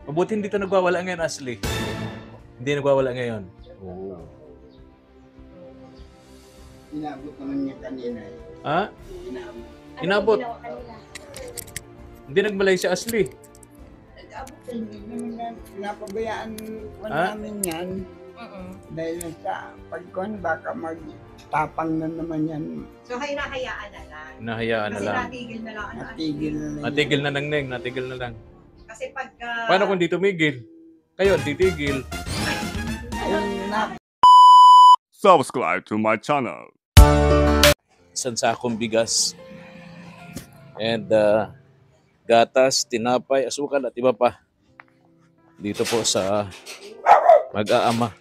Mabuti hindi ito nagwawala ngayon, Ashley. Hindi nagwawala ngayon. Oo. Inabot naman niya kanina eh. Ha? Inabot. Inabot. Hindi nagmalay si Ashley. Nag-abot hindi naman napabayaan ko Ah? namin yan. Dahil sa pagkuhan baka magtapang na naman yan. So, hinahayaan na lang. Nahayaan na Kasi lang. natigil na lang. Natigil na lang. Natigil na lang, Neng. Natigil na lang. Kasi pagka... Paano kung di tumigil? Kayo, titigil. Ayun na. Subscribe to my channel. Isang sakong bigas. And gatas, tinapay, asukal at iba pa. Dito po sa mag-aama.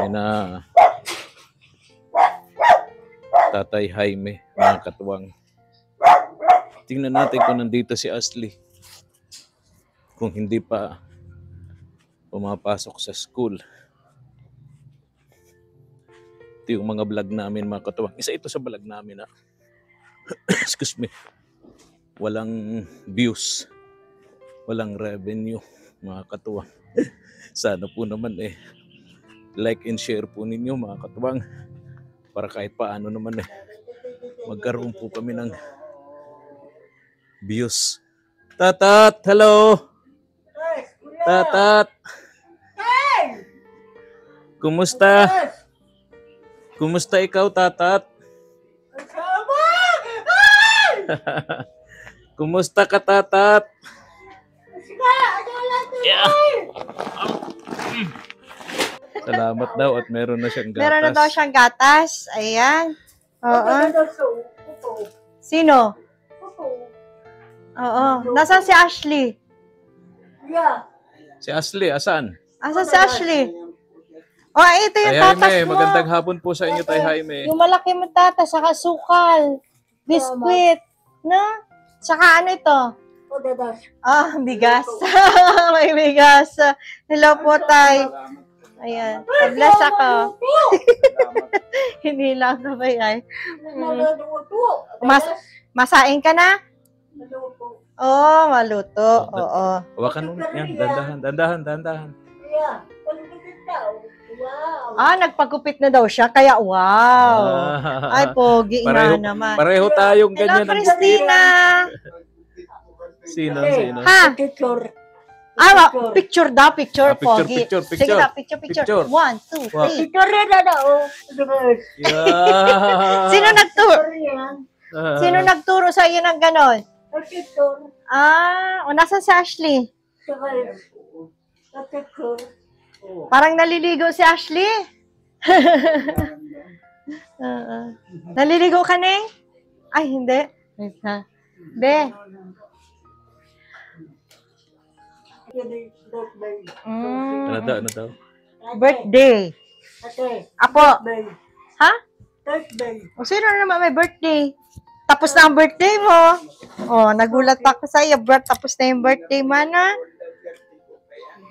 Yan na Tatay Jaime, mga katuwang. Tingnan natin kung nandito si Ashley. Kung hindi pa pumapasok sa school. Ito yung mga vlog namin, mga katuwang. Isa ito sa vlog namin, ha. Excuse me. Walang views. Walang revenue, mga katuwang. Sana po naman like and share po ninyo, mga katuwang. Para kahit paano naman magkaroon po kami ng views. Tatat, hello! Tatat! Kumusta? Kumusta ikaw, Tatat? Kumusta ka, Tatat? Yeah. Salamat daw at meron na siyang gatas. Meron na daw siyang gatas. Ayan. Oo. Sino? Oo. Nasaan si Ashley? Si Ashley, asan? Asan si Ashley? Oh, ito yung Tay tatas Jaime, mo. magandang hapon po sa inyo, Tay Jaime. Yung malaki mo tatas, saka sukal, biskwit, na? Saka ano ito? Ah, bigas. May bigas. Hello po, Tay. Ayan. Bless ako. Hindi lang na ba yan? Masain ka na? Oo, maluto. Oo. Hawakan mo. Yan, dandahan. Ah, nagpagupit na daw siya, kaya wow. Ay, pogi Pareho- nga naman. Pareho tayong Hello, ganyan. Christina. Sino? Ha? Ah, picture daw, picture, Ah, picture, pogi. picture. Sige na, picture. Picture. 1, 2, Wow. 3. Yeah. Sino nagturo? Sino nagturo sa iyo ng ganon? Ah, o nasa si Ashley? Parang naliligo si Ashley. Naliligo ka, Neng? Ay, hindi. Wait na. Be. Ano daw? Birthday. Apo. Ha? O sino naman may birthday? Tapos na ang birthday mo. Oh, nagulat pa ako sa iyo. Tapos na yung birthday mo na.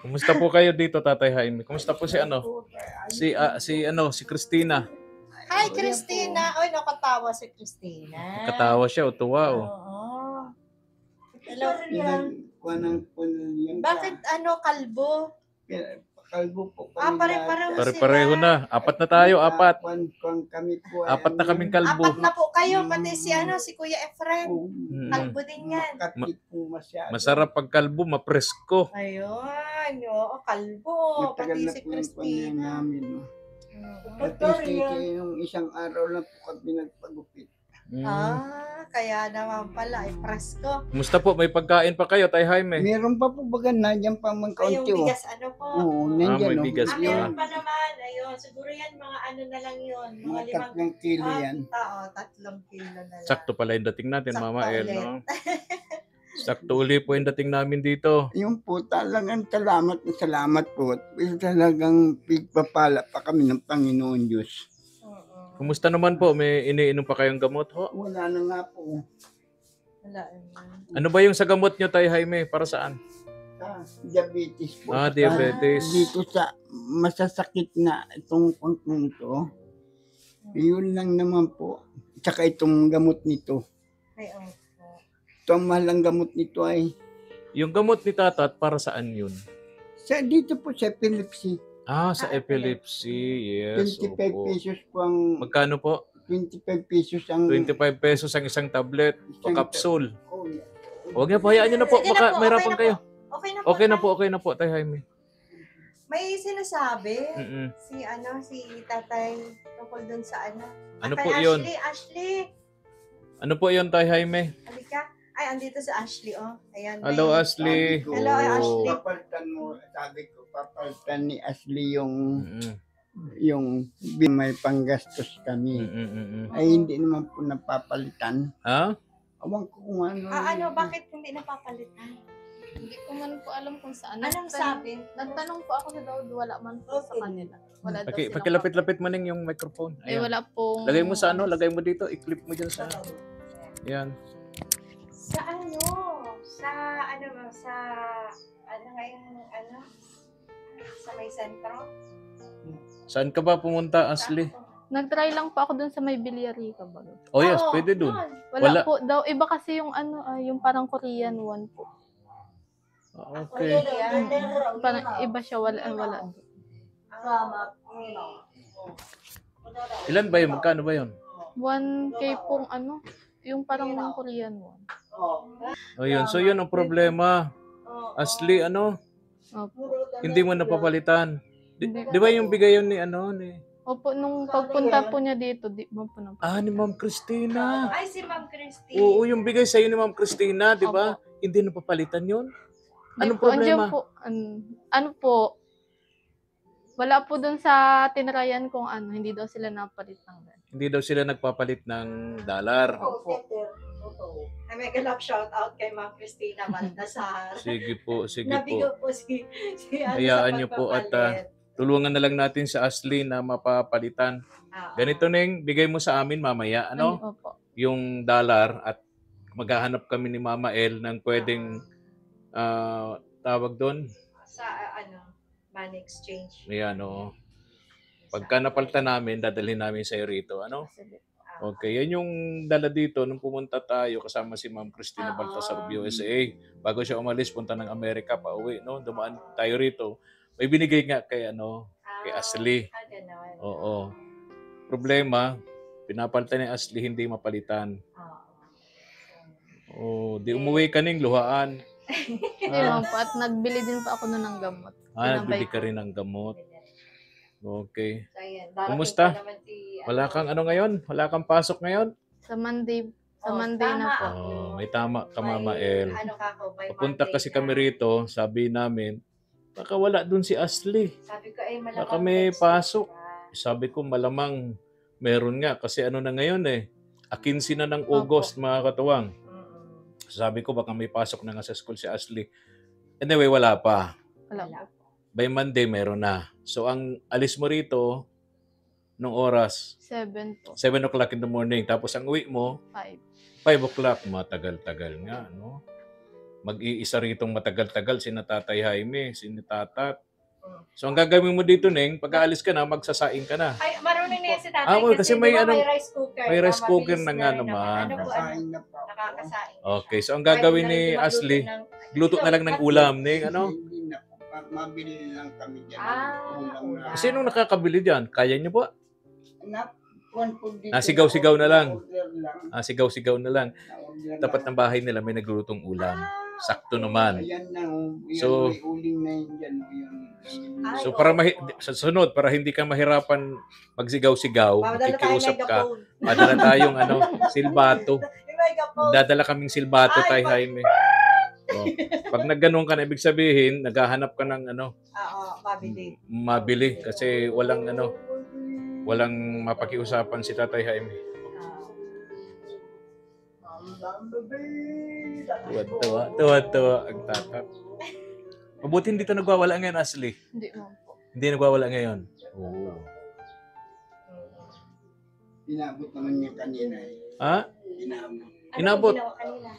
Kumusta po kayo dito, Tatay Jaime? Kumusta po si si Christina? Hi, Christina. Oy, nakatawa si Christina. Katawa siya, tuwa oh. Oo. Hello. Yung Bakit kalbo? kalbo po kami. Ah, pare-pareho sila. Pare-pareho na. Apat na tayo, apat. Kami po. Apat na kaming kalbo. Apat na po kayo, pati si Kuya Efren. Kalbo din yan. Katit po masyado. Masarap pag kalbo, mapresko. Ayun, oo, kalbo. Matagal Pati na si po yung Christina. namin. No? At yung isang araw lang po kami nagpagupit. Kaya naman pala, presko. Kumusta po? May pagkain pa kayo, Tay Jaime? Meron pa po baga nandiyan pa mang Ay, yung kaunti. bigas, ano po? Oo, nandiyan. may bigas Meron pa naman. Ayun, siguro yan, mga ano na lang yun. Mga Mga 3 kilo yan. Oo, 3 kilo na lang. Sakto pala yung dating natin, Sakto Mama El, ulit. no? Sakto uli po yung dating namin dito. Yung po talagang salamat po. Talagang pigpapala pa kami ng Panginoon Diyos. Kumusta naman po? May iniinom pa kayong gamot, ho? Wala na nga po. Wala. Ano ba yung sa gamot nyo, Tay Jaime? Para saan? Diabetes po. Ah, diabetes. Dito sa masasakit na itong pangkong ito. Yun lang naman po. Tsaka itong gamot nito. Ay, oh. Ito ang mahal ang gamot nito ay Yung gamot ni Tatat, para saan yun? Dito po sa epilepsy, Sa epilepsy. Yes, 25 opo. pesos po ang, Magkano po? 25 pesos ang, 25 pesos ang isang tablet o Isang capsule. oh, yeah. Huwag niya po, hayaan niyo na po. Sige na Baka po, mahirapan okay na kayo. po. Okay na po, Tay Jaime. May sinasabi Mm-mm. si tatay tungkol dun sa ano. Ano Kay po yun? Ashley, Ano po yun, Tay Jaime? halika. Ay, andito si Ashley, oh. Ayan. Hello, may- Ashley. Sabi ko, Hello, Ashley. Papalitan mo, sabi ko, papalitan ni Ashley yung Mm-mm. may panggastos kami. Mm-mm. Ay, hindi naman po napapalitan. Ha? Awan ko kung ano. bakit hindi napapalitan? Hindi ko man po alam kung saan. Anong sabi? Nagtanong po ako sa Daud, wala man po sa kanila. Wala daw silang Pakilapit-lapit mo ning yung microphone. Eh, Ayan. wala pong... Lagay mo sa ano, lagay mo dito, i-clip mo dyan sa... Yan. Sa ano? Sa ano ngayong ano? Sa may sentro? Saan ka ba pumunta, Ashley? Nag-try lang po ako dun sa may Villarica ba? Oh yes, Oo, pwede dun. Wala, Wala. po daw. Iba kasi yung ano, yung parang Korean one po. Okay. Parang iba siya, wala. Ilan ba yun? Magkano ba yun? 1K pong ano, yung parang Korean one. Oh yun. So yun ang problema. Ashley, ano? Opo. Hindi mo napapalitan. Di ba yung bigay yun ni ano? Opo, nung pagpunta po niya dito, di mo po na. Ni Ma'am Christina. Ay, si Ma'am Christy. Oo, yung bigay sa'yo ni Ma'am Christina, di ba? Hindi napapalitan yun? Anong Po, andiyan problema? Po, ano po, wala po dun sa tinrayan kung ano, hindi daw sila napalit ng ganun. Hindi daw sila nagpapalit ng dollar. Ay, may galap shout out kay Ma'am Christina Baltasar. Sige po, sige Nabigo po. po si ano Hayaan sa niyo po at pagpapalit. tulungan na lang natin si Ashley na mapapalitan. Oo. Ganito Neng, bigay mo sa amin mamaya, ano? Opo. Yung dollar at maghahanap kami ni Mama El ng pwedeng tawag doon. Sa money exchange. Ayan, oo. Pagka napalitan namin, dadalhin namin sa iyo rito, ano? Sige. Okay, yan yung dala dito nung pumunta tayo kasama si Ma'am Christina Baltasar of USA. Bago siya umalis, punta ng Amerika pa uwi, no? Dumaan tayo rito. May binigay nga kay kay Ashley. Ganon. Oo. Problema, pinapalitan ni Ashley, hindi mapalitan. Oh, di umuwi ka ning luhaan. Hindi naman po, at nagbili din po ako nun ng gamot. Nagbili ka rin ng gamot. Okay. So, ayan. Kumusta? Darating pa naman si, Wala kang ano ngayon? Wala kang pasok ngayon? Sa Monday tama. na po. Oh, may tama ka, Mama El. Ano ka ko, by Papunta Monday kasi na. kami rito, sabi namin, baka wala dun si Ashley. Sabi ko, ay malamang Baka may next pasok. week pa. Sabi ko, malamang meron nga. Kasi ano na ngayon 15 na ng August, mga katuwang. Sabi ko, baka may pasok na nga sa school si Ashley. Anyway, wala pa. Wala po. By Monday, meron na. So, ang alis mo rito, nung oras, 7 po. 7 o'clock in the morning. Tapos ang uwi mo, 5. 5 o'clock. Matagal-tagal nga, no? Mag-iisa ritong matagal-tagal, si Tatay Jaime, si Tatat. So, ang gagawin mo dito, Neng, pag aalis ka na, magsasaing ka na. Ay, marunong na yan si tatay. well, kasi may di ba, ano, may rice cooker. may rice na cooker mabilis na nga rin naman. Ano po, Nakasain na po. nakakasain. Okay, so ang gagawin ni Ashley, gluto na lang ng ulam, Neng, ano? Hindi na po. Mabili lang kami dyan. Ah, Ulam na. Sinong nakakabili dyan? Kaya niyo po? Kuwan po dito, Nasigaw-sigaw na lang. na-order lang. Sigaw-sigaw na lang. Na-order Tapat lang. ng bahay nila may naglulutong ulam. Sakto naman. Ayan na. So- May uling na yun dyan. Ay, So oo. para sa sunod, para hindi ka mahirapan magsigaw-sigaw, Padala tayo makikiusap ka, megaphone. padala tayong silbato. Yung megaphone. Dadala kaming silbato, Ay, Tay Jaime. Oh. Pag nagganong ka na, ibig sabihin, naghahanap ka ng Oo, mabili. mabili kasi walang mapakiusapan si Tatay Jaime. Tuwa ang tatat. Mabuti hindi ito nagwawala ngayon, Ashley. Hindi mo po. Hindi nagwawala ngayon. Oo. Inabot naman niya kanina. Ha? Inabot. Inabot. Ano ginawa kanina?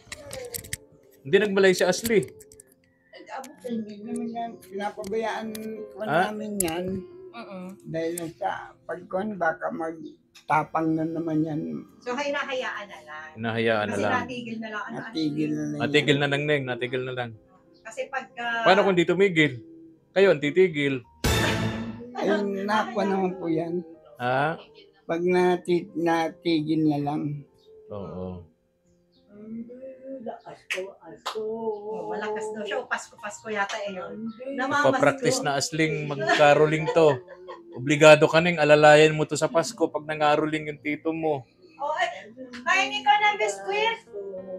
Hindi nagmalay si Ashley. Abot, hindi naman yan. Pinapabayaan ko Ah? namin yan. Dahil sa pagkuhan, baka magtapang na naman yan. So, hinahayaan na lang. Hinahayaan na Kasi lang. natigil na lang. Ano, Natigil na lang. Natigil na lang, Neng. Natigil na lang. Kasi pagka... Paano kung di tumigil? Kayo ang titigil. Ay, nakuha naman po yan. Ha? Pag natigil na lang. Oo. Malakas daw siya. Pasko yata eh. Papractice na asling mag-caroling to. Obligado ka ning alalayan mo to sa Pasko pag nangaroling yung tito mo. Kainin ko ng biskwit.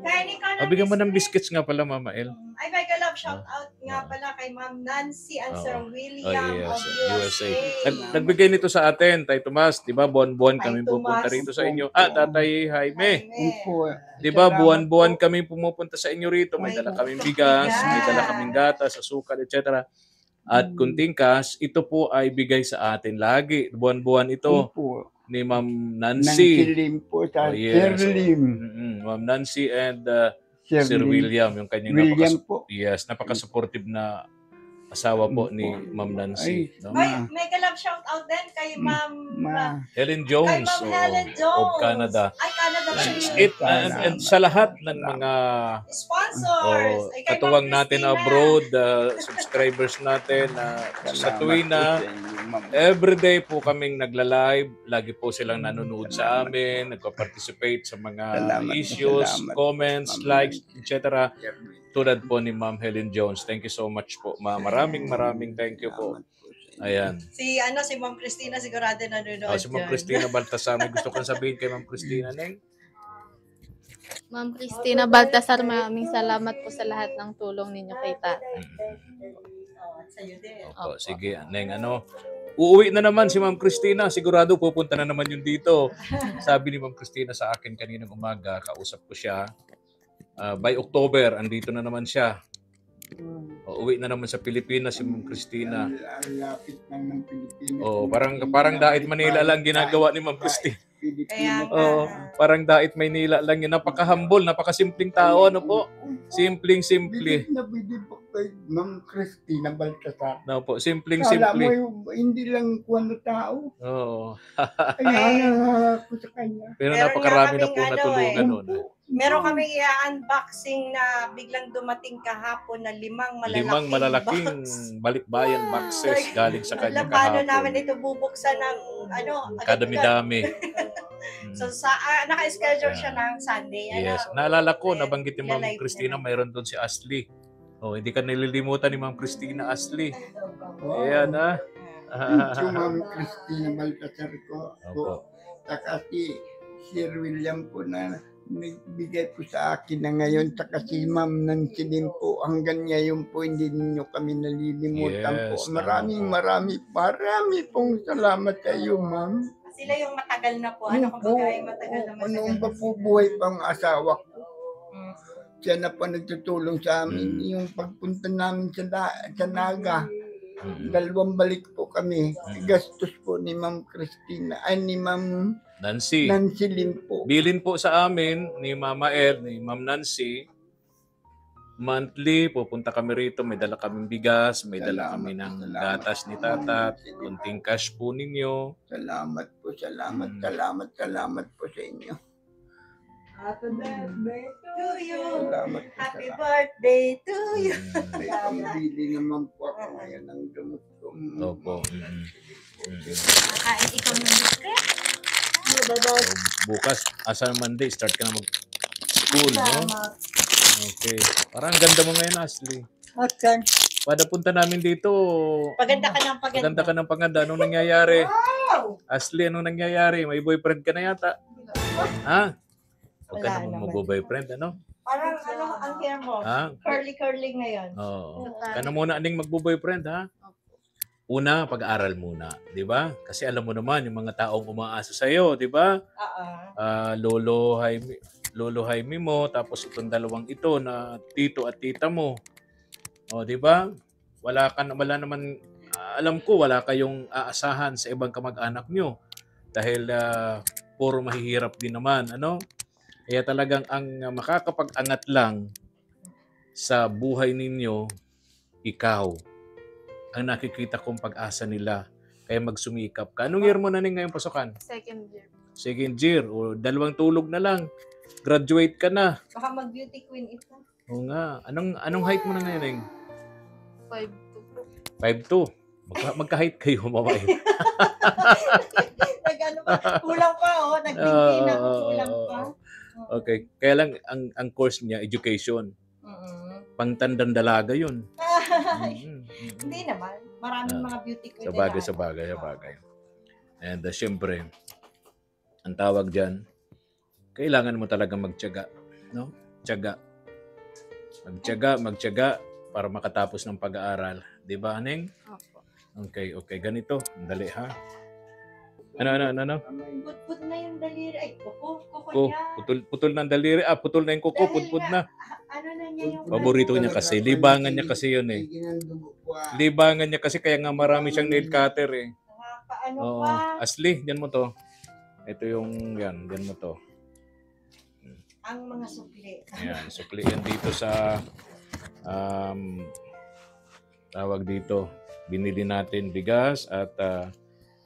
Kainin ko ng Bigyan mo ng biscuits nga pala, Mama El. Ay, mega love shout out nga pala kay Ma'am Nancy and Sir William yes, of USA. USA. Nagbigay nito sa atin, Tay Tomas. Di ba, buwan-buwan Tay kami Tomas. pupunta rito sa inyo. Tatay Jaime. Opo. Di ba, Salamat buwan-buwan po. kami pumupunta sa inyo rito. May dala kaming bigas, may dala kaming gatas, asukal, etc. At kunting cash, ito po ay bigay sa atin lagi. Buwan-buwan ito Opo. ni Ma'am Nancy Nancy. Lim po sa yes. Sir Lim. Ma'am Nancy and Sir Lim. William, yung kanyang William po. napaka-supportive na asawa po ni Ma'am Nancy. No? Ay, mega love shout out din kay Ma'am Helen kay Jones, Ma'am Helen of Jones Canada. Ay, Canada ba siya? And sa lahat ng mga Sponsors. Ay, kay katuwang Ma'am natin Christina. abroad, subscribers natin sa tuwina, Salamat everyday po kaming nagla-live, lagi po silang nanonood sa amin, nagpa-participate sa mga Salamat, issues, salamat, comments, Ma'am likes, Nancy. etc. Tulad po ni Ma'am Helen Jones. Thank you so much po, Ma'am. Maraming thank you po. Ayan. Si Ma'am Christina sigurado nanonood. Si Ma'am Christina Baltasar. May gusto kong sabihin kay Ma'am Christina, Neng. Ma'am Christina Baltasar, maraming salamat po sa lahat ng tulong ninyo kay tatay. Sa'yo din. Opo, sige, Neng, uuwi na naman si Ma'am Christina. Sigurado pupunta na naman yun dito. Sabi ni Ma'am Christina sa akin kaninang umaga, kausap ko siya. By October, andito na naman siya. Uuwi na naman sa Pilipinas si Ma'am Christina. Lapit lang ng Pilipinas. Parang Dait Manila lang ginagawa ni Ma'am Christina. Pilipinas. Parang Dait Manila lang yun. Napaka-humble, napaka-simpleng tao. Ano po? Simpleng-simple. Nabili po kay Ma'am Christina Baltasar. No po, Kala mo simpleng-simple. hindi lang kuwan na tao. Oo. Ay, ako sa kanya. Pero Meron napakarami nga na po kaming natulungan nun. Meron kaming i-unboxing na biglang dumating kahapon na 5 Limang malalaking box. balikbayan boxes galing sa kanya Paano namin kahapon. ito bubuksan ng Kadami-dami. So naka-schedule siya ng Sunday. Yes. Naalala ko, nabanggit ni Ma'am Live Christina, na. mayroon doon si Ashley. Hindi ka nililimutan ni Ma'am Christina, Ashley. Ayan, ha? Thank you, Ma'am Christina Baltasar ko. Opo. Saka si Sir William po na nagbigay po sa akin na ngayon. Saka si Ma'am Nancy din po. Hanggang ngayon po hindi ninyo kami nalilimutan po. Yes, Marami pong salamat sa iyo, Ma'am. Sila yung matagal na po. Ano kung bagay matagal na Noong pa po buhay pang asawa ko. Siya na po nagtutulong sa amin. Yung pagpunta namin sa Naga. 2 balik po kami. Gastos po ni Ma'am Christina. Ay, ni Ma'am Nancy. Nancy Lim po. Bilin po sa amin ni Mama El, ni Ma'am Nancy. Monthly, pupunta kami rito. May dala kaming bigas, may dala kami ng gatas ni Tatat, kunting cash po ninyo. Salamat po po sa inyo. Happy birthday to you. Salamat po. Happy birthday to you. May pambili naman po ako ngayon ng gamot ko. Opo. Kakain ikaw ng biscuit? So, bukas, asa Monday, start ka na mag-school, no? Okay. Parang ang ganda mo ngayon, Ashley. Okay. Pada punta namin dito. Paganda ka ng paganda. Maganda ka ng paganda. Anong nangyayari? Wow! Ashley, anong nangyayari? May boyfriend ka na yata. Ha? Huwag ka Wala naman naman. mag-boyfriend, ano? Parang ang hair mo? Ha? Curly ngayon. Oo. Kana muna aning magbo-boyfriend, ha? Una, pag-aaral muna, 'di ba? Kasi alam mo naman yung mga taong umaasa sa iyo, 'di ba? Lolo Jaime mo, tapos itong dalawang ito na tito at tita mo. O, 'di ba? Wala naman alam ko wala kayong aasahan sa ibang kamag-anak nyo dahil puro mahihirap din naman, ano? Kaya talagang ang makakapag-angat lang sa buhay ninyo, ikaw. Ang nakikita kong pag-asa nila. Kaya magsumikap ka. Anong year mo na ngayon pasukan? Second year. Second year. O 2 tulog na lang. Graduate ka na. Baka mag-beauty queen ito. Oo nga. Anong height mo na ngayon? 5'2". 5'2". Magka-height kayo, mama eh. Nag-ano pa, kulang pa, oh. Nagbinti na ako, kulang pa. Okay. Kaya lang, ang course niya, education. Pangtandang dalaga yun. Hindi naman. Maraming mga beauty queen. Sa bagay. And syempre, ang tawag dyan, kailangan mo talaga magtiyaga. No? Tiyaga. Magtiyaga para makatapos ng pag-aaral. Di ba, Neng? Opo. Okay. Ganito. Dali, ha? Ano? Put na yung daliri. Ay, kuko niya. Putol ng daliri. Putol na yung kuko. Putput na. Ano na niya yung... Paborito niya kasi. Libangan niya kasi yun eh. Libangan niya kasi kaya nga marami siyang nail cutter eh. Paano Oo. pa? Asli, yan mo to. Ito yung, yan mo to. Ang mga sukli. Yan, sukli yan dito sa, tawag dito, binili natin bigas at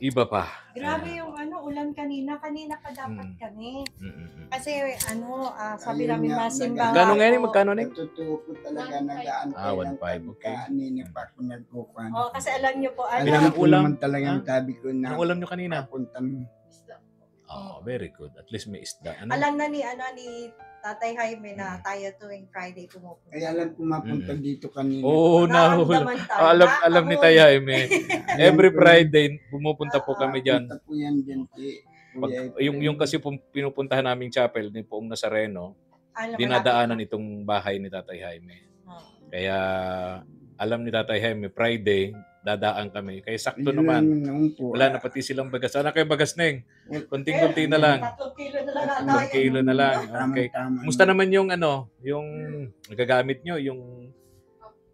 iba pa. Grabe yung ulan kanina. Kanina pa dapat kami. Mm. Kasi sabi namin masimba. Magkano ngayon? Magkano na? Totoo po talaga nag-aantay 1.5, okay. Kanina pa ako nagkukuhan. Oh, kasi alam niyo po, Pinang- Alam ko ulam? naman talagang sabi ko na Anong ulam nyo kanina? papunta Very good. At least may isda. Ano? alam na ni Tatay Jaime na tayo tuwing Friday pumupunta. Kaya alam ko mapunta dito kanina. Oo, nahul. Nararamdaman tayo. Alam ni Taya Jaime. Every Friday, pumupunta po kami dyan. Punta po yan dyan. Yung kasi pinupuntahan naming chapel ni Poong Nazareno, dinadaanan itong bahay ni Tatay Jaime. Kaya alam ni Tatay Jaime, Friday, dadaan kami. Kaya sakto naman. Wala na pati silang bagas. Sana kayo bagas, Neng? Konting-konti na lang. 3 kilo na lang 3 kilo na lang. Okay. Kumusta naman yung yung nagagamit nyo, yung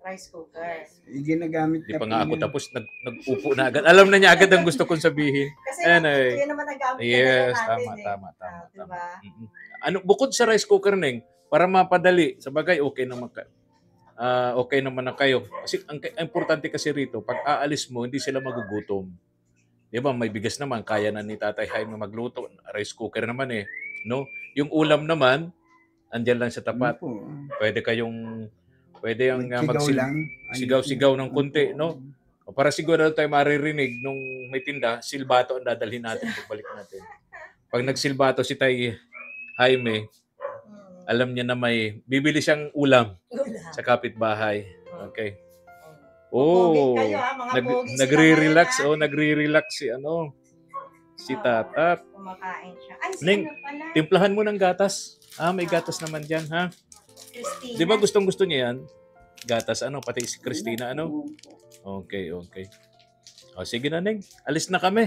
rice cooker. Ginagamit di pa nga ako tapos nag-upo na agad. Alam na niya agad ang gusto kong sabihin. Kasi Anyway. yun naman ang gamit Yes, natin. tama. Diba? Ano, bukod sa rice cooker, Neng, para mapadali, sa bagay, okay naman na kayo. Kasi ang importante kasi rito, pag aalis mo, hindi sila magugutom. Di ba, may bigas naman, kaya na ni Tatay Jaime magluto. Rice cooker naman eh. No? Yung ulam naman, andyan lang sa tapat. Pwede yung sigaw-sigaw ng konti, no? O para siguro tayo maririnig nung may tinda, silbato ang dadalhin natin pagbalik natin. Pag nagsilbato si Tay Jaime, alam niya na may bibili siyang ulam sa kapitbahay. Okay. Oh, Kayo, mga pogi sila nagre-relax, ngayon, nagre-relax si Tatat. kumakain siya. Ay, Neng, sino pala? timplahan mo ng gatas. May gatas naman diyan, ha? Christina. Di ba gustong-gusto niya yan? Gatas, pati si Christina, Okay. Sige na, Neng. Alis na kami.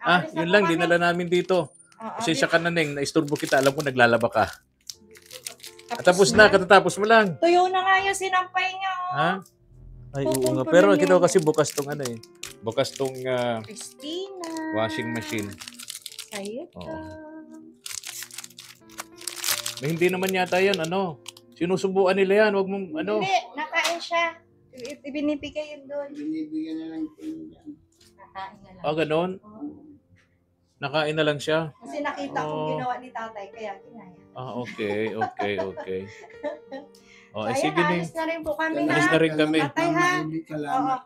Alis na Yun po lang, kami. dinala namin dito. Pasensya ka na, Neng. Naisturbo kita. Alam ko, naglalaba ka. Katatapos mo lang. Tuyo na nga yung sinampay niya. Ha? Ay, oo nga. Pupunta Pero na kita yan. kasi bukas tong bukas tong Christina. washing machine. Sayot ka. Oo. Hindi naman yata yan, sinusubuan nila yan. Wag mong, Hindi, nakain siya. Ibinibigay yun doon. Binibigyan na lang po yan. Nakain na lang. ganon. Nakain na lang siya. Kasi nakita kong ginawa ni tatay, kaya kinaya. Okay. So, Sige ayan, din. alis na rin po kami na. Alis na rin kami. Tatay, ha? Salamat.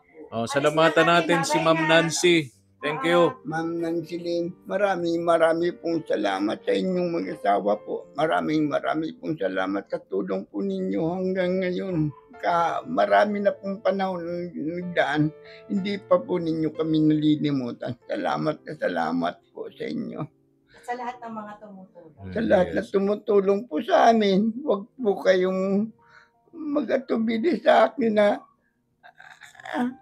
Salamatan natin si Ma'am Nancy. Thank you. Ma'am Nancy Lynn, marami pong salamat sa inyong mag-asawa po. Marami pong salamat sa tulong po ninyo hanggang ngayon. Marami na pong panahon nagdaan, hindi pa po ninyo kami nalilimutan. Salamat po sa inyo. Sa lahat ng mga tumutulong. Sa lahat na tumutulong po sa amin, huwag po kayong mag-atubili sa akin na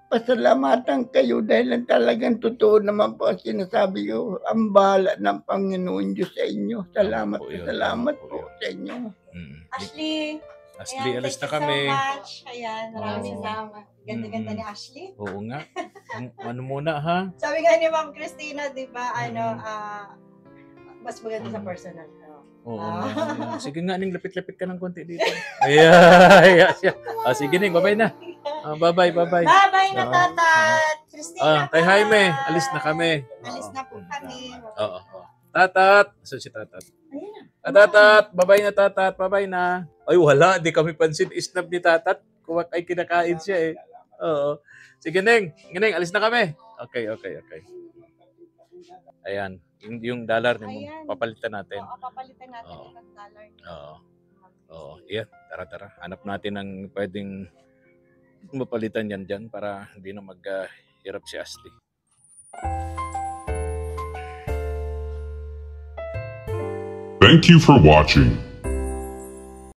pasalamatan kayo dahil ang talagang totoo naman po ang sinasabi ko, ang bahala ng Panginoon Diyos sa inyo. Salamat po sa inyo. Ashley, Ashley, ayan, alis na thank kami. you so much. Ayan, maraming Oo. salamat. Ganda-ganda ni Ashley. Oo nga. Ano muna, ha? Sabi nga ni Ma'am Christina, di ba, mas maganda sa personal. Oo nga. Sige nga, Ning, lapit-lapit ka ng konti dito. Ayan. Sige, Ning, bye-bye na. Bye-bye. Bye-bye na, Tatat. Christina. Tay Jaime, alis na kami. Alis na po kami. Oo. Tatat. Saan si Tatat? Ayun. Tatat, bye-bye na, Tatat. Bye-bye na. Ay, wala. Di kami pansin. Isnab ni Tatat. Kuwak ay kinakain siya eh. Oo. Sige, Neng. Neng, alis na kami. Okay. Ayan. Yung dollar mo, Ayan. papalitan natin. Oo, papalitan natin Oo. ng dollar. Oo. Iyan. Tara. Hanap natin ng pwedeng mapalitan yan dyan para hindi na hirap si Ashley. Thank you for watching.